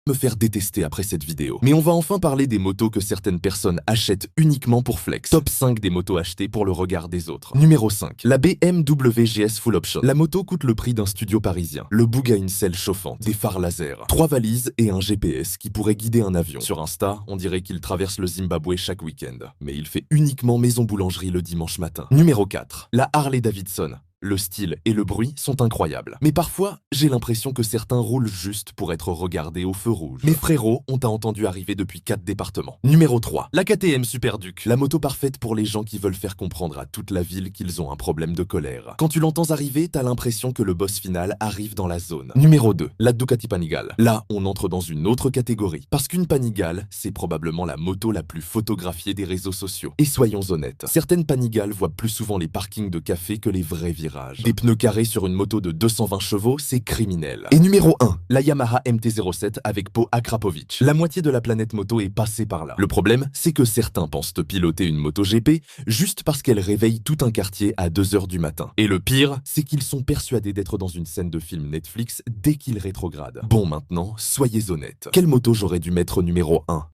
me faire détester après cette vidéo. Mais on va enfin parler des motos que certaines personnes achètent uniquement pour flex. Top 5 des motos achetées pour le regard des autres. Numéro 5. La BMW GS Full Option. La moto coûte le prix d'un studio parisien. Le boug a une selle chauffante, des phares laser, 3 valises et un GPS qui pourrait guider un avion. Sur Insta, on dirait qu'il traverse le Zimbabwe chaque week-end. Mais il fait uniquement maison boulangerie le dimanche matin. Numéro 4. La Harley Davidson. Le style et le bruit sont incroyables. Mais parfois, j'ai l'impression que certains roulent juste pour être regardés au feu rouge. Mes frérots, on t'a entendu arriver depuis 4 départements. Numéro 3. La KTM Super Duke. La moto parfaite pour les gens qui veulent faire comprendre à toute la ville qu'ils ont un problème de colère. Quand tu l'entends arriver, t'as l'impression que le boss final arrive dans la zone. Numéro 2. La Ducati Panigale. Là, on entre dans une autre catégorie. Parce qu'une Panigale, c'est probablement la moto la plus photographiée des réseaux sociaux. Et soyons honnêtes, certaines Panigales voient plus souvent les parkings de café que les vrais virages. Des pneus carrés sur une moto de 220 chevaux, c'est criminel. Et numéro 1, la Yamaha MT-07 avec Po Akrapovic. La moitié de la planète moto est passée par là. Le problème, c'est que certains pensent piloter une moto GP juste parce qu'elle réveille tout un quartier à 2 h du matin. Et le pire, c'est qu'ils sont persuadés d'être dans une scène de film Netflix dès qu'ils rétrogradent. Bon, maintenant, soyez honnêtes. Quelle moto j'aurais dû mettre numéro 1 ?